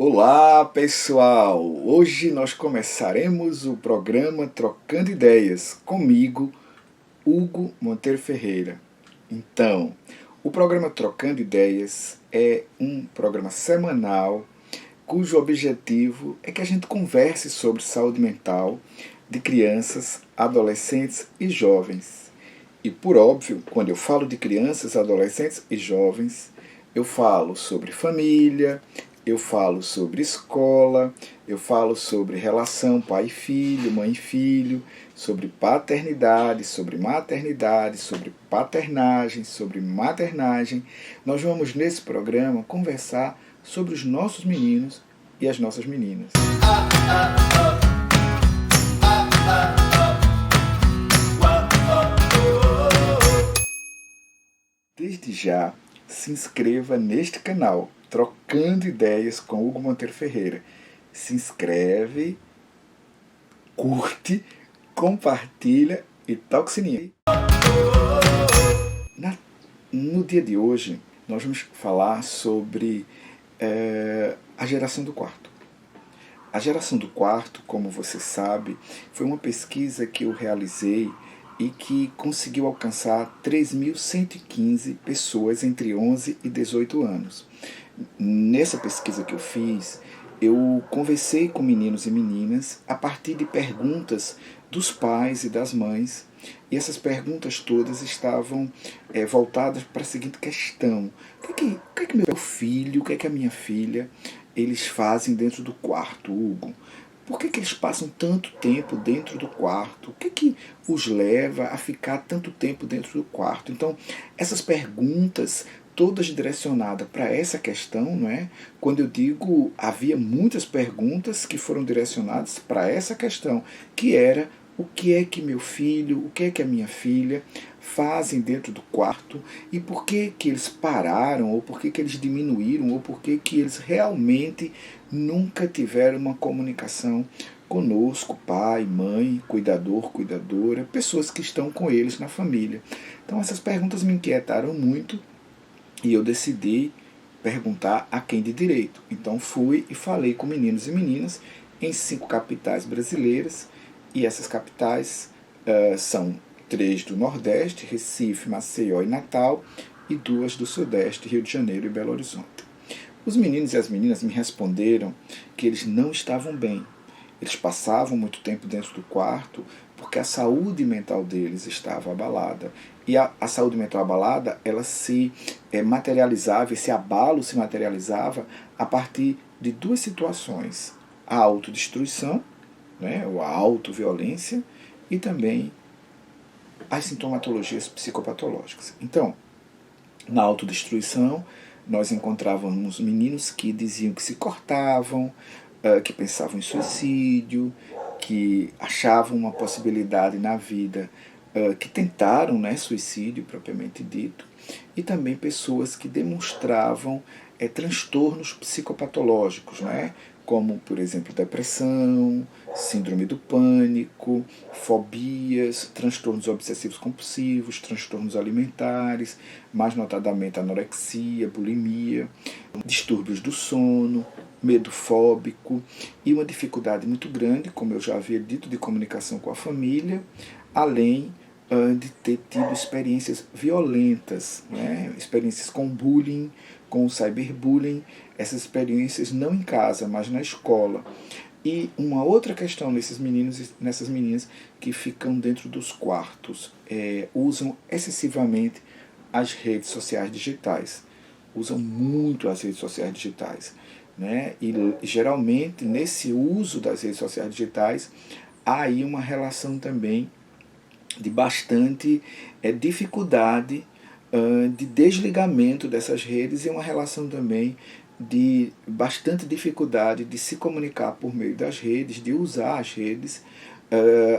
Olá pessoal! Hoje nós começaremos o programa Trocando Ideias comigo, Hugo Monteiro Ferreira. Então, o programa Trocando Ideias é um programa semanal cujo objetivo é que a gente converse sobre saúde mental de crianças, adolescentes e jovens. E por óbvio, quando eu falo de crianças, adolescentes e jovens, eu falo sobre família, eu falo sobre escola, eu falo sobre relação pai e filho, mãe e filho, sobre paternidade, sobre maternidade, sobre paternagem, sobre maternagem. Nós vamos nesse programa conversar sobre os nossos meninos e as nossas meninas. Desde já, se inscreva neste canal, Trocando Ideias com Hugo Monteiro Ferreira. Se inscreve, curte, compartilha e toca o sininho. No dia de hoje, nós vamos falar sobre a geração do quarto. A geração do quarto, como você sabe, foi uma pesquisa que eu realizei e que conseguiu alcançar 3.115 pessoas entre 11 e 18 anos. Nessa pesquisa que eu fiz, eu conversei com meninos e meninas a partir de perguntas dos pais e das mães, e essas perguntas todas estavam voltadas para a seguinte questão: o que é que meu filho, o que é que a minha filha, eles fazem dentro do quarto, Hugo? Por que eles passam tanto tempo dentro do quarto? O que os leva a ficar tanto tempo dentro do quarto? Então, essas perguntas, todas direcionadas para essa questão, não é? Quando eu digo havia muitas perguntas que foram direcionadas para essa questão, que era o que é que meu filho, o que é que a minha filha fazem dentro do quarto e por que eles pararam, ou por que eles diminuíram, ou por que eles realmente nunca tiveram uma comunicação conosco, pai, mãe, cuidador, cuidadora, pessoas que estão com eles na família. Então essas perguntas me inquietaram muito e eu decidi perguntar a quem de direito. Então fui e falei com meninos e meninas em 5 capitais brasileiras, e essas capitais são 3 do Nordeste, Recife, Maceió e Natal, e 2 do Sudeste, Rio de Janeiro e Belo Horizonte. Os meninos e as meninas me responderam que eles não estavam bem. Eles passavam muito tempo dentro do quarto porque a saúde mental deles estava abalada. E a saúde mental abalada, ela se materializava, esse abalo se materializava a partir de 2 situações: a autodestruição, né, ou a autoviolência, e também as sintomatologias psicopatológicas. Então, na autodestruição, nós encontrávamos meninos que diziam que se cortavam, que pensavam em suicídio, que achavam uma possibilidade na vida, que tentaram, né, suicídio propriamente dito, e também pessoas que demonstravam transtornos psicopatológicos, né, como, por exemplo, depressão, síndrome do pânico, fobias, transtornos obsessivos compulsivos, transtornos alimentares, mais notadamente anorexia, bulimia, distúrbios do sono, medo fóbico e uma dificuldade muito grande, como eu já havia dito, de comunicação com a família, além de ter tido experiências violentas, né? Experiências com bullying, com cyberbullying, essas experiências não em casa, mas na escola. E uma outra questão nesses meninos e nessas meninas que ficam dentro dos quartos, usam excessivamente as redes sociais digitais, usam muito as redes sociais digitais, né? E geralmente nesse uso das redes sociais digitais há aí uma relação também de bastante dificuldade de desligamento dessas redes, e uma relação também de bastante dificuldade de se comunicar por meio das redes, de usar as redes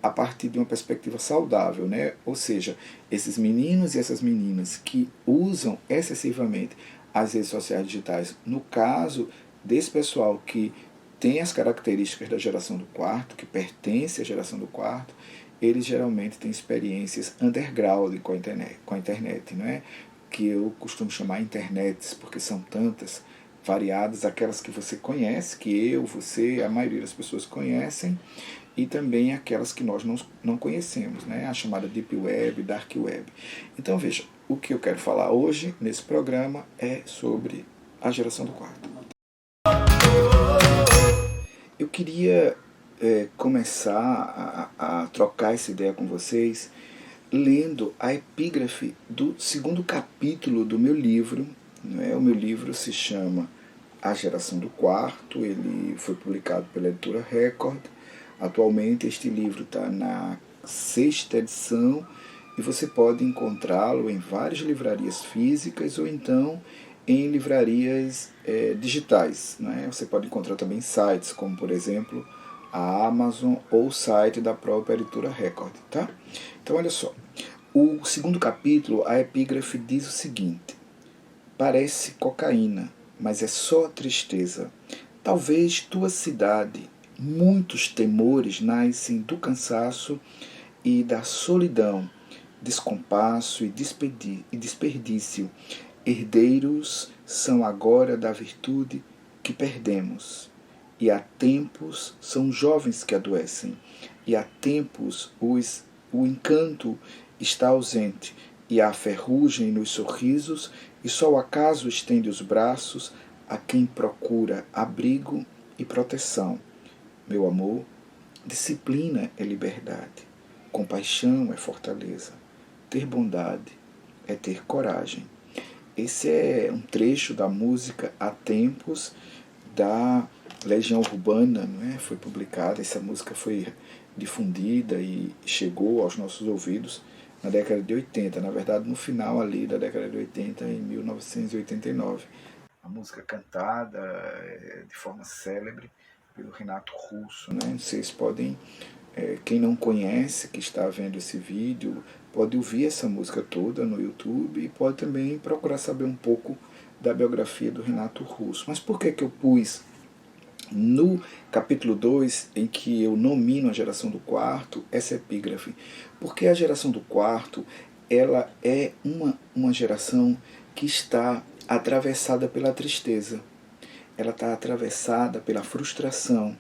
a partir de uma perspectiva saudável, né? Ou seja, esses meninos e essas meninas que usam excessivamente as redes sociais digitais, no caso desse pessoal que tem as características da geração do quarto, que pertence à geração do quarto, eles geralmente têm experiências underground com a internet, não é? Que eu costumo chamar internets, porque são tantas, variadas, aquelas que você conhece, que eu, você, a maioria das pessoas conhecem, e também aquelas que nós não conhecemos, né? A chamada Deep Web, Dark Web. Então veja, o que eu quero falar hoje nesse programa é sobre a geração do quarto. Eu queria começar a trocar essa ideia com vocês lendo a epígrafe do segundo capítulo do meu livro. Né? O meu livro se chama A Geração do Quarto, ele foi publicado pela editora Record. Atualmente este livro está na 6ª edição e você pode encontrá-lo em várias livrarias físicas ou então em livrarias digitais. Né? Você pode encontrar também em sites, como por exemplo a Amazon ou o site da própria editora Record. Tá? Então olha só, o segundo capítulo, a epígrafe diz o seguinte: parece cocaína, mas é só tristeza. Talvez tua cidade, muitos temores nascem do cansaço e da solidão, descompasso e desperdício. Herdeiros são agora da virtude que perdemos. E há tempos são jovens que adoecem, e há tempos o encanto está ausente, e há ferrugem nos sorrisos, e só o acaso estende os braços a quem procura abrigo e proteção. Meu amor, disciplina é liberdade, compaixão é fortaleza, ter bondade é ter coragem. Esse é um trecho da música Há Tempos, da Legião Urbana, não é? Foi publicada, essa música foi difundida e chegou aos nossos ouvidos na década de 80, na verdade no final ali da década de 80, em 1989. A música cantada de forma célebre pelo Renato Russo. Né? Vocês podem, quem não conhece, que está vendo esse vídeo, pode ouvir essa música toda no YouTube e pode também procurar saber um pouco da biografia do Renato Russo. Mas por que eu pus no capítulo 2, em que eu nomino a geração do quarto, essa epígrafe? Porque a geração do quarto, ela é uma geração que está atravessada pela tristeza, ela está atravessada pela frustração,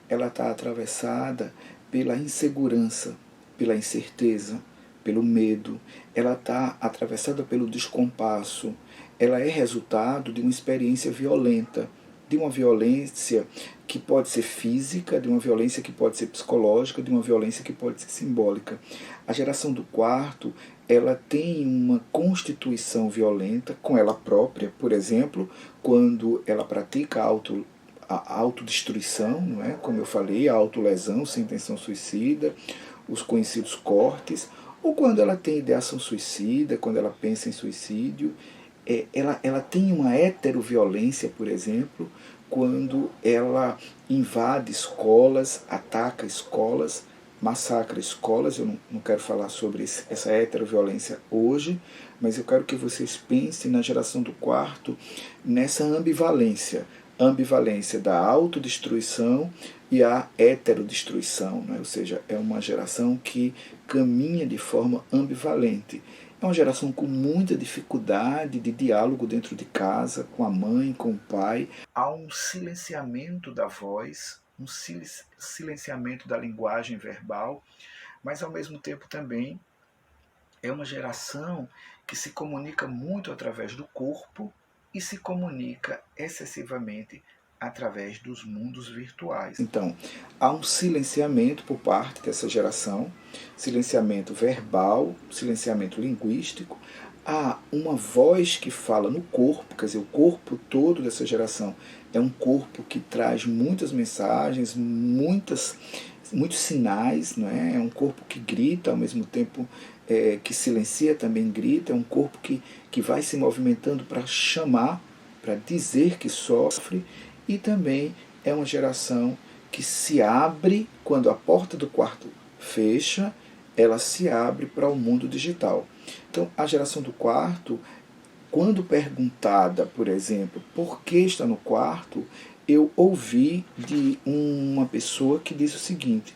ela está atravessada pela insegurança, pela incerteza, pelo medo, ela está atravessada pelo descompasso, ela é resultado de uma experiência violenta, de uma violência que pode ser física, de uma violência que pode ser psicológica, de uma violência que pode ser simbólica. A geração do quarto, ela tem uma constituição violenta com ela própria, por exemplo, quando ela pratica a autodestruição, não é? Como eu falei, a autolesão sem intenção suicida, os conhecidos cortes, ou quando ela tem ideação suicida, quando ela pensa em suicídio. Ela tem uma heteroviolência, por exemplo, quando ela invade escolas, ataca escolas, massacra escolas. Eu não quero falar sobre essa heteroviolência hoje, mas eu quero que vocês pensem na geração do quarto, nessa ambivalência da autodestruição e a heterodestruição, né? Ou seja, é uma geração que caminha de forma ambivalente. É uma geração com muita dificuldade de diálogo dentro de casa, com a mãe, com o pai. Há um silenciamento da voz, um silenciamento da linguagem verbal, mas ao mesmo tempo também é uma geração que se comunica muito através do corpo e se comunica excessivamente através dos mundos virtuais. Então, há um silenciamento por parte dessa geração, silenciamento verbal, silenciamento linguístico, há uma voz que fala no corpo, quer dizer, o corpo todo dessa geração é um corpo que traz muitas mensagens, muitos sinais, não é? É um corpo que grita, ao mesmo tempo que silencia também grita, é um corpo que vai se movimentando para chamar, para dizer que sofre, e também é uma geração que se abre quando a porta do quarto fecha, ela se abre para o mundo digital. Então, a geração do quarto, quando perguntada, por exemplo, por que está no quarto, eu ouvi de uma pessoa que diz o seguinte: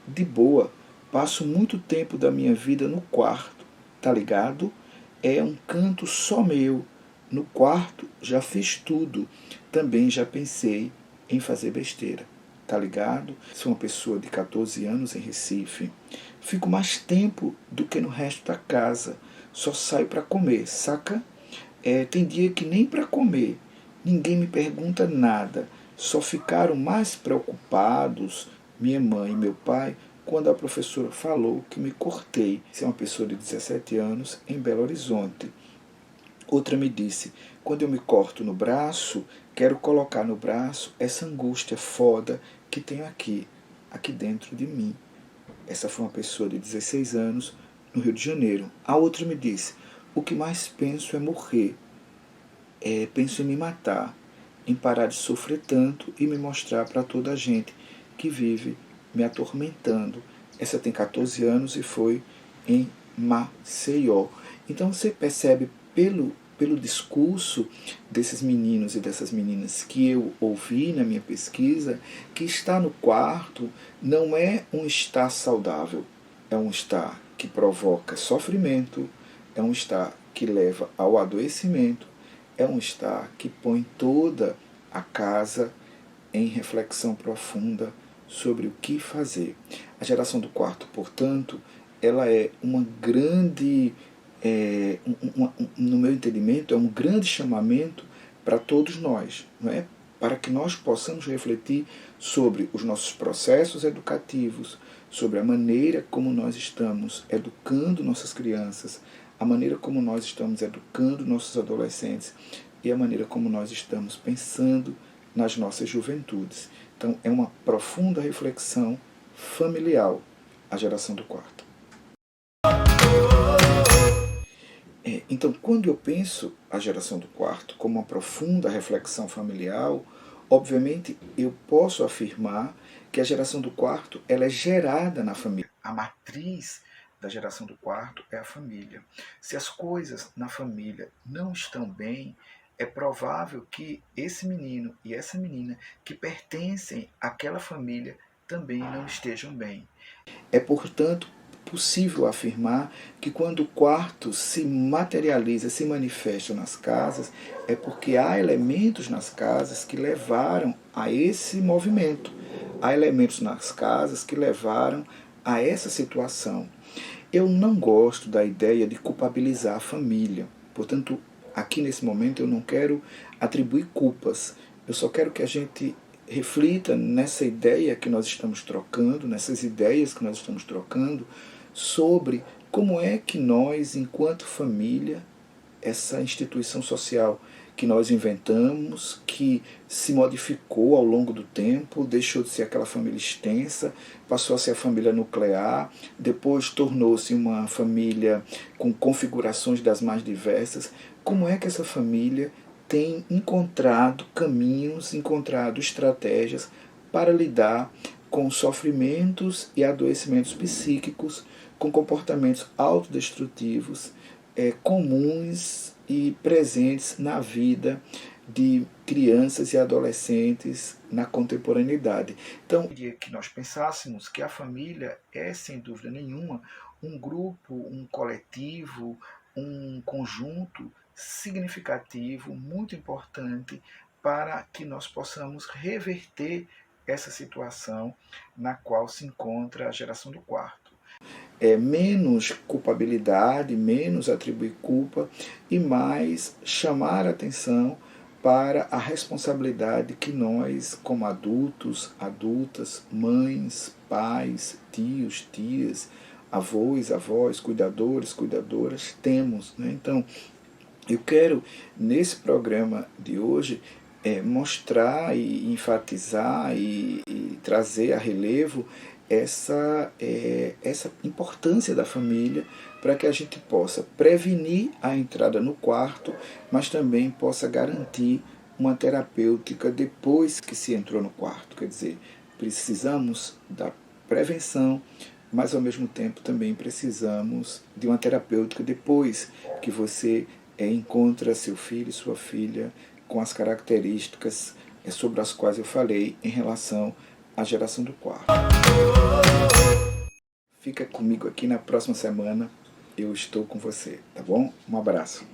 de boa, passo muito tempo da minha vida no quarto, tá ligado? É um canto só meu, No quarto, já fiz tudo. Também já pensei em fazer besteira. Tá ligado? Sou uma pessoa de 14 anos em Recife. Fico mais tempo do que no resto da casa. Só saio para comer, saca? Tem dia que nem para comer. Ninguém me pergunta nada. Só ficaram mais preocupados, minha mãe e meu pai, quando a professora falou que me cortei. Você é uma pessoa de 17 anos em Belo Horizonte. Outra me disse, quando eu me corto no braço, quero colocar no braço essa angústia foda que tenho aqui dentro de mim. Essa foi uma pessoa de 16 anos no Rio de Janeiro. A outra me disse, o que mais penso é morrer. Penso em me matar, em parar de sofrer tanto e me mostrar para toda a gente que vive me atormentando. Essa tem 14 anos e foi em Maceió. Então você percebe pelo discurso desses meninos e dessas meninas que eu ouvi na minha pesquisa, que estar no quarto não é um estar saudável, é um estar que provoca sofrimento, é um estar que leva ao adoecimento, é um estar que põe toda a casa em reflexão profunda sobre o que fazer. A geração do quarto, portanto, ela é uma grande, no meu entendimento, é um grande chamamento para todos nós, não é? Para que nós possamos refletir sobre os nossos processos educativos, sobre a maneira como nós estamos educando nossas crianças, a maneira como nós estamos educando nossos adolescentes e a maneira como nós estamos pensando nas nossas juventudes. Então, é uma profunda reflexão familiar, a geração do quarto. Então, quando eu penso a geração do quarto como uma profunda reflexão familiar, obviamente eu posso afirmar que a geração do quarto ela é gerada na família. A matriz da geração do quarto é a família. Se as coisas na família não estão bem, é provável que esse menino e essa menina que pertencem àquela família também não estejam bem. É, portanto, possível afirmar que quando o quarto se materializa, se manifesta nas casas, é porque há elementos nas casas que levaram a esse movimento. Há elementos nas casas que levaram a essa situação. Eu não gosto da ideia de culpabilizar a família. Portanto, aqui nesse momento eu não quero atribuir culpas. Eu só quero que a gente reflita nessa ideia que nós estamos trocando, nessas ideias que nós estamos trocando, sobre como é que nós, enquanto família, essa instituição social que nós inventamos, que se modificou ao longo do tempo, deixou de ser aquela família extensa, passou a ser a família nuclear, depois tornou-se uma família com configurações das mais diversas. Como é que essa família tem encontrado caminhos, encontrado estratégias para lidar com sofrimentos e adoecimentos psíquicos, com comportamentos autodestrutivos, comuns e presentes na vida de crianças e adolescentes na contemporaneidade. Então, eu queria que nós pensássemos que a família é, sem dúvida nenhuma, um grupo, um coletivo, um conjunto significativo, muito importante para que nós possamos reverter essa situação na qual se encontra a geração do quarto. Menos culpabilidade, menos atribuir culpa e mais chamar a atenção para a responsabilidade que nós, como adultos, adultas, mães, pais, tios, tias, avós, avós, cuidadores, cuidadoras, temos, né? Então, eu quero, nesse programa de hoje, mostrar e enfatizar e trazer a relevo essa importância da família para que a gente possa prevenir a entrada no quarto, mas também possa garantir uma terapêutica depois que se entrou no quarto. Quer dizer, precisamos da prevenção, mas ao mesmo tempo também precisamos de uma terapêutica depois que você encontra seu filho e sua filha com as características sobre as quais eu falei em relação à geração do quarto. Fica comigo aqui na próxima semana, eu estou com você, tá bom? Um abraço.